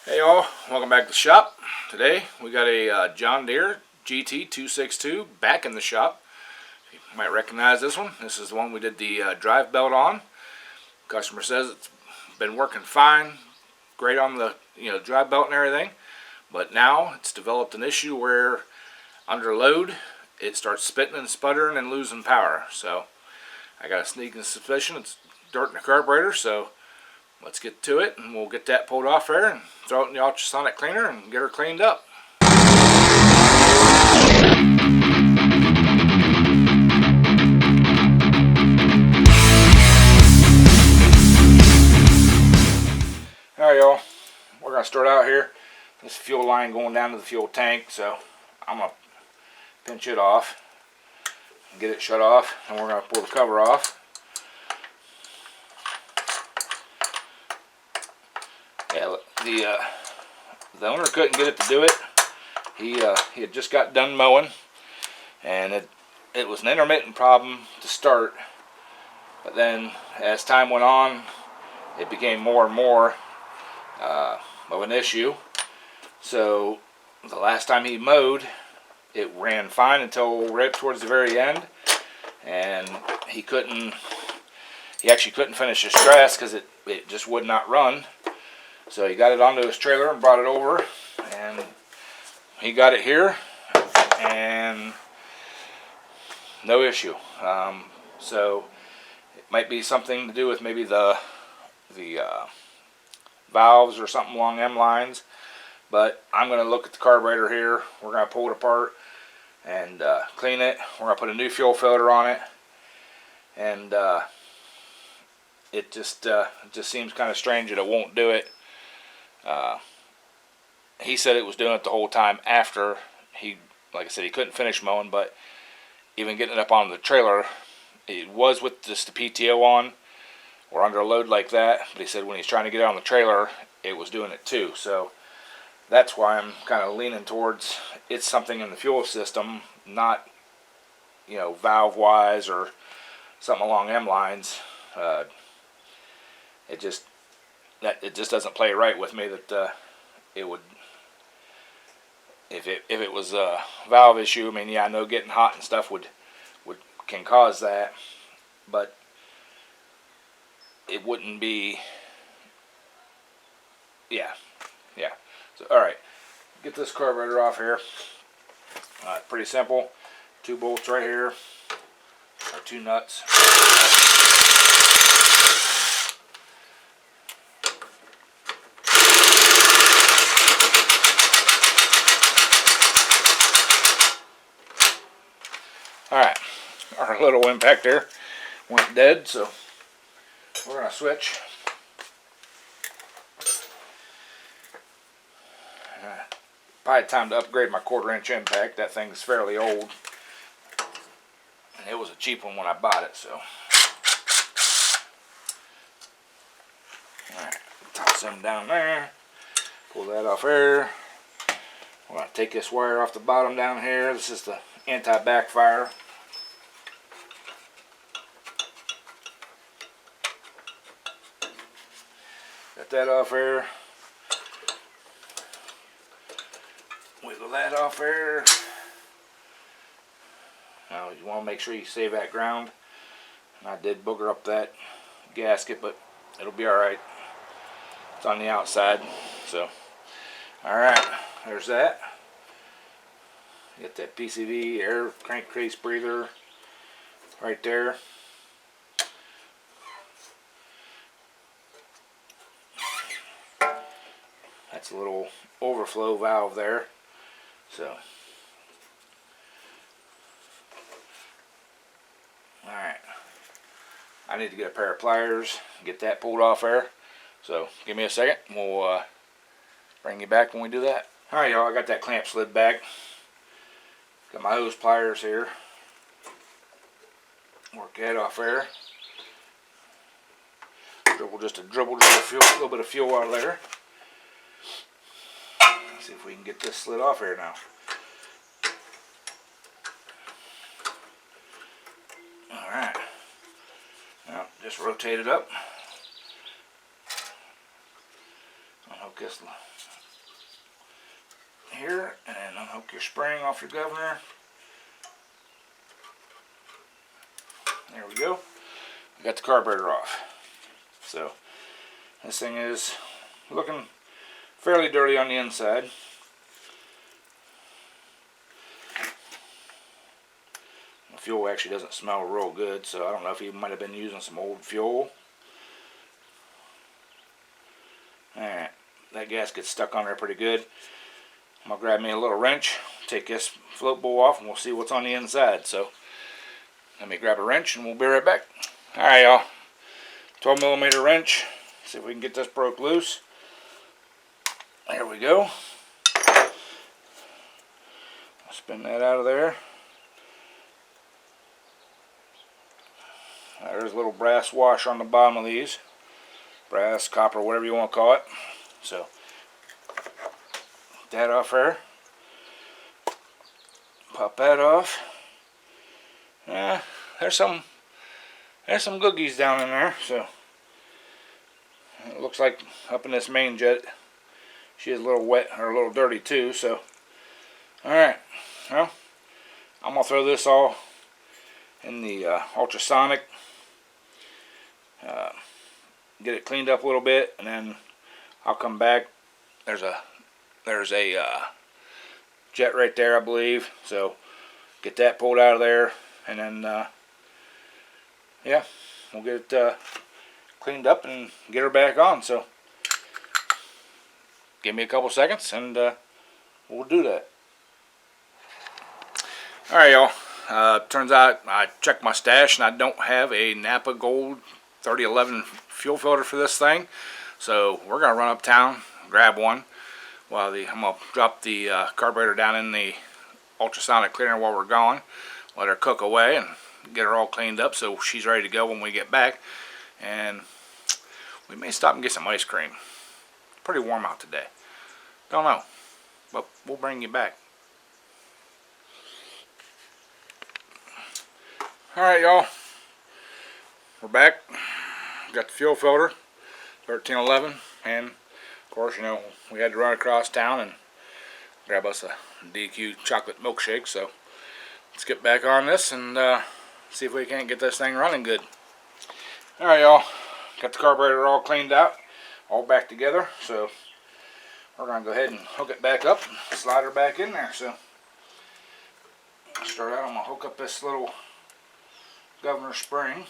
Hey y'all, welcome back to the shop. Today we got a John Deere GT262 back in the shop. You might recognize this one. This is the one we did the drive belt on. Customer says it's been working fine, great on the drive belt and everything, but now it's developed an issue where under load it starts spitting and sputtering and losing power. So I got a sneaking suspicion it's dirt in the carburetor, so let's get to it and we'll get that pulled off there and throw it in the ultrasonic cleaner and get her cleaned up. Alright y'all, we're going to start out here. This fuel line going down to the fuel tank, so I'm going to pinch it off and get it shut off, and we're going to pull the cover off. Yeah, the owner couldn't get it to do it. He had just got done mowing, and it was an intermittent problem to start, but then as time went on it became more and more of an issue. So the last time he mowed, it ran fine until right towards the very end, and he actually couldn't finish his stress because it just would not run. So he got it onto his trailer and brought it over, and he got it here, and no issue. So it might be something to do with maybe the valves or something along them lines. But I'm going to look at the carburetor here. We're going to pull it apart and clean it. We're going to put a new fuel filter on it, and it just seems kind of strange that it won't do it. He said it was doing it the whole time after like I said, he couldn't finish mowing, but even getting it up on the trailer, it was with just the PTO on or under a load like that, but he said when he's trying to get it on the trailer, it was doing it too. So that's why I'm kind of leaning towards it's something in the fuel system, not valve wise or something along them lines. It just doesn't play right with me that it would, if it was a valve issue. I mean, yeah, I know getting hot and stuff can cause that, but it wouldn't be. Yeah. So all right, get this carburetor off here. Pretty simple. 2 bolts right here, or 2 nuts. Alright, our little impactor went dead, so we're going to switch. Probably time to upgrade my 1/4-inch impact. That thing's fairly old, and it was a cheap one when I bought it, so. Alright, toss them down there, pull that off there. We're going to take this wire off the bottom down here. This is the anti-backfire. Got that off there. Wiggle that off there. Now you want to make sure you save that ground. And I did booger up that gasket, but it'll be alright. It's on the outside. So, alright, there's that. Get that PCV air crankcase breather right there. That's a little overflow valve there. So, alright, I need to get a pair of pliers, get that pulled off there. So give me a second, we'll bring you back when we do that. Alright y'all, I got that clamp slid back. Got my hose pliers here. Work that off there. Dribble just a little bit of fuel out of there. Let's see if we can get this slid off here now. Alright. Now just rotate it up. this here and unhook your spring off your governor. There we go. We got the carburetor off. So this thing is looking fairly dirty on the inside. The fuel actually doesn't smell real good, so I don't know if he might have been using some old fuel. Alright, that gasket's stuck on there pretty good. I'm going to grab me a little wrench, take this float bowl off, and we'll see what's on the inside. So let me grab a wrench and we'll be right back. Alright y'all, 12mm wrench. See if we can get this broke loose. There we go. Spin that out of there. There's a little brass wash on the bottom of these. Brass, copper, whatever you want to call it. So, get that off there. Pop that off. There's some googies down in there. So, it looks like up in this main jet, she is a little wet or a little dirty too. So, alright. Well, I'm going to throw this all in the ultrasonic. Get it cleaned up a little bit, and then I'll come back. There's a jet right there, I believe. So get that pulled out of there, and then yeah, we'll get it cleaned up and get her back on. So give me a couple seconds, and we'll do that. All right, y'all. Turns out I checked my stash, and I don't have a Napa Gold 3011 fuel filter for this thing, so we're gonna run uptown, grab one. I'm gonna drop the carburetor down in the ultrasonic cleaner while we're gone, let her cook away, and get her all cleaned up so she's ready to go when we get back. And we may stop and get some ice cream. Pretty warm out today. Don't know, but we'll bring you back. All right, y'all. We're back. Got the fuel filter, 1311, and of course, you know, we had to run across town and grab us a DQ chocolate milkshake. So let's get back on this and see if we can't get this thing running good. All right, y'all. Got the carburetor all cleaned out, all back together. So we're gonna go ahead and hook it back up and slide her back in there. So start out, I'm gonna hook up this little governor spring.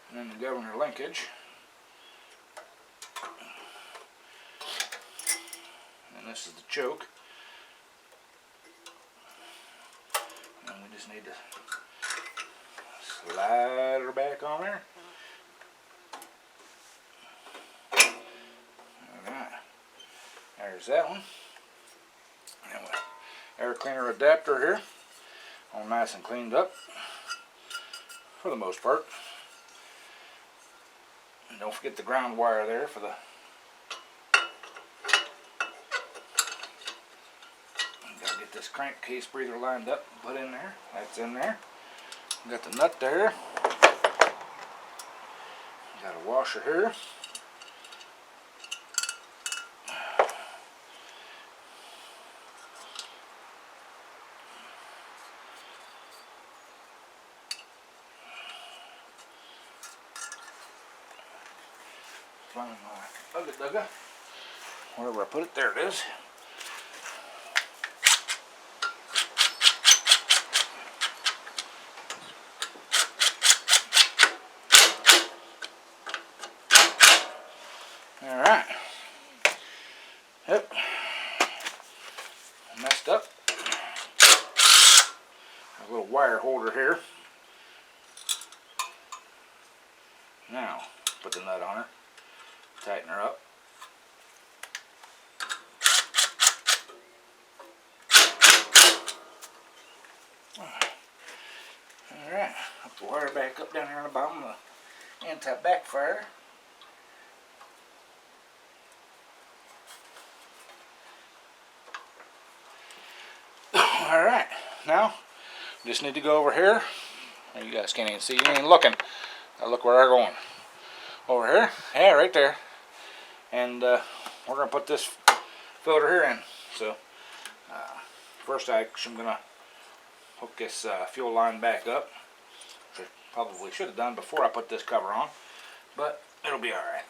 And then the governor linkage. And this is the choke. And we just need to slide her back on there. Alright. There's that one. And air cleaner adapter here. All nice and cleaned up. For the most part. And don't forget the ground wire there for the gotta get this crankcase breather lined up and put in there. That's in there. Got the nut there. Got a washer here. Find my ugga-dugga. Wherever I put it, there it is. Alright. Yep. Messed up. A little wire holder here. Now, put the nut on her. Tighten her up. Alright, hook the wire back up down here on the bottom of the anti-backfire. Alright, now just need to go over here. You guys can't even see, you ain't looking. I look where I'm going. Over here, yeah, right there. And we're gonna put this filter here in. So first I'm gonna hook this fuel line back up, which I probably should have done before I put this cover on, but it'll be alright.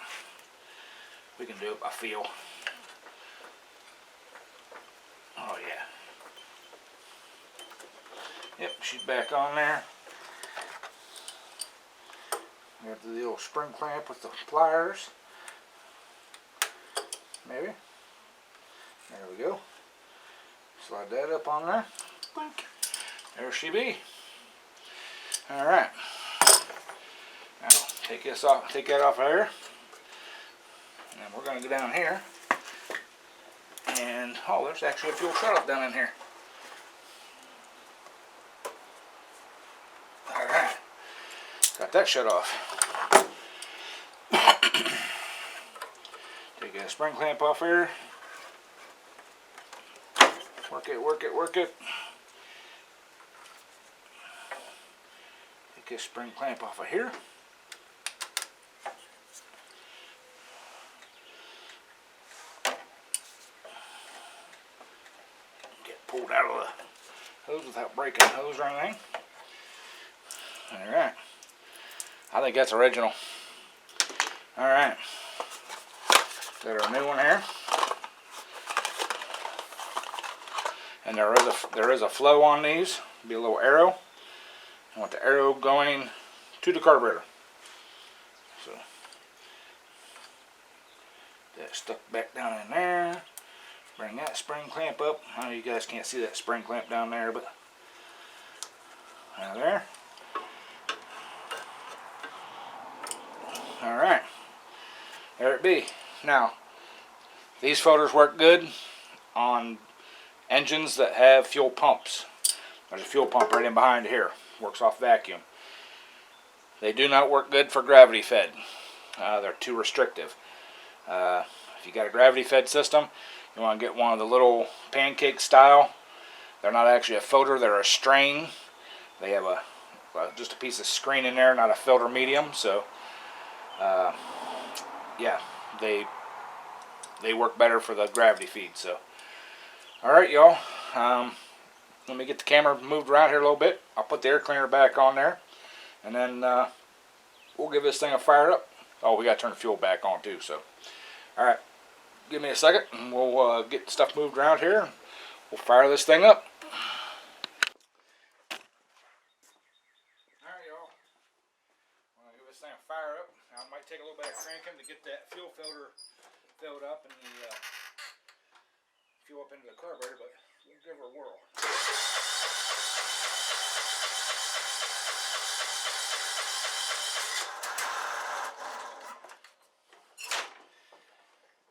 We can do it by feel. Oh yeah. Yep, she's back on there. We have the little spring clamp with the pliers. Maybe. There we go. Slide that up on there. There she be. Alright. Now take this off, take that off of there. And then we're gonna go down here. And oh, there's actually a fuel shutoff down in here. Alright. Got that shut off. Take that spring clamp off here. Work it, work it, work it. Take this spring clamp off of here. Get pulled out of the hose without breaking the hose or anything. Alright. I think that's original. Alright. Got our new one here. And there is a flow on these. Be a little arrow. I want the arrow going to the carburetor. So that's stuck back down in there. Bring that spring clamp up. I know you guys can't see that spring clamp down there, but out there. Alright. There it be. Now, these filters work good on engines that have fuel pumps. There's a fuel pump right in behind here. Works off vacuum. They do not work good for gravity fed. They're too restrictive. If you got a gravity fed system, you want to get one of the little pancake style. They're not actually a filter, they're a strain. They have just a piece of screen in there, not a filter medium. So yeah, they work better for the gravity feed. So alright, y'all, let me get the camera moved around here a little bit. I'll put the air cleaner back on there, and then we'll give this thing a fire up. Oh, we got to turn the fuel back on too. So alright, give me a second and we'll get stuff moved around here. We'll fire this thing up. Alright, y'all, I'm going to give this thing a fire up. Now, it might take a little bit of cranking to get that fuel filter filled up and the fuel up into the carburetor, but we'll give her a whirl.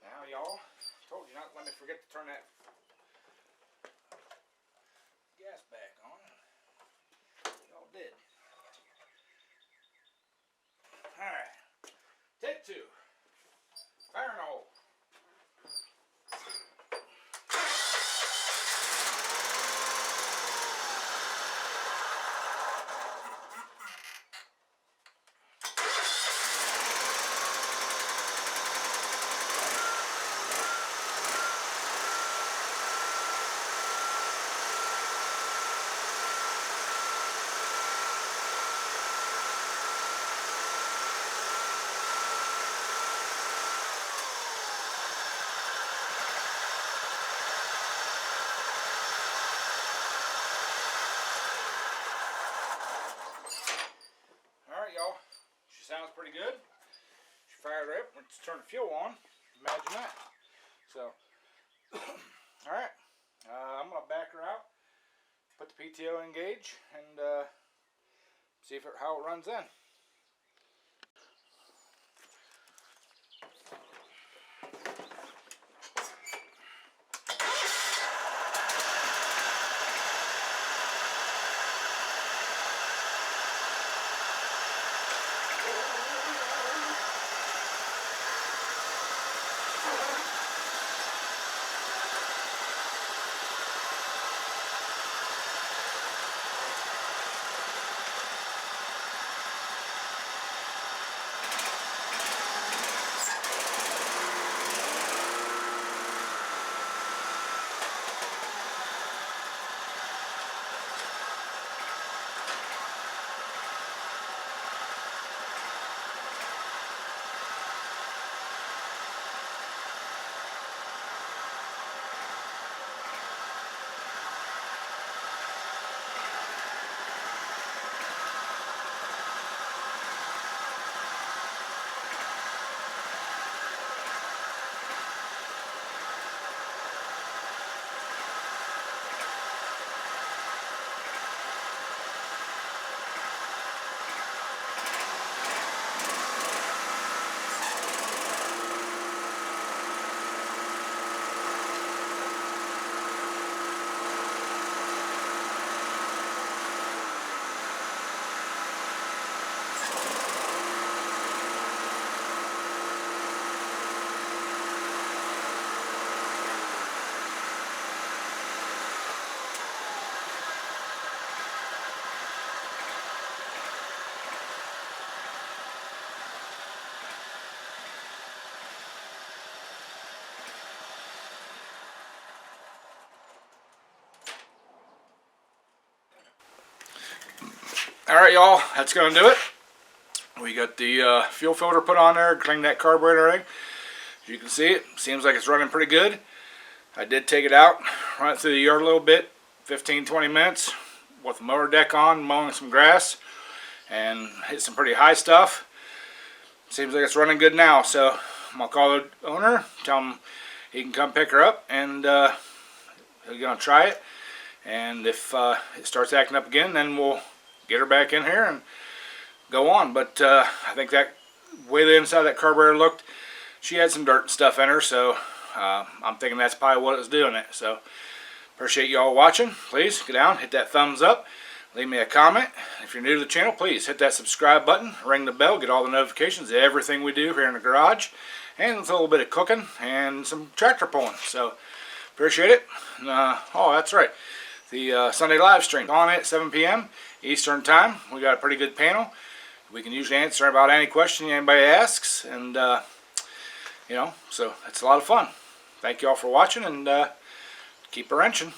Now, y'all, told you not to let me forget to turn that gas back on. Y'all did. Alright, take two. Fire in the hole. Sounds pretty good. She fired her up. Let's turn the fuel on. Imagine that. So, alright. I'm going to back her out, put the PTO in gauge, and see how it runs in. Alright y'all, that's going to do it. We got the fuel filter put on there, cleaned that carburetor ring. As you can see, it seems like it's running pretty good. I did take it out, run it through the yard a little bit, 15-20 minutes with the mower deck on, mowing some grass, and hit some pretty high stuff. Seems like it's running good now, so I'm going to call the owner, tell him he can come pick her up, and he's going to try it. And if it starts acting up again, then we'll get her back in here and go on. But I think that way the inside of that carburetor looked, she had some dirt and stuff in her, so I'm thinking that's probably what was doing it. So appreciate y'all watching. Please go down, hit that thumbs up, leave me a comment. If you're new to the channel, please hit that subscribe button, ring the bell, get all the notifications of everything we do here in the garage, and it's a little bit of cooking and some tractor pulling. So appreciate it. Oh, that's right, the Sunday live stream on at 7 p.m. Eastern time. We got a pretty good panel. We can usually answer about any question anybody asks, and you know, so it's a lot of fun. Thank you all for watching, and keep a wrenching.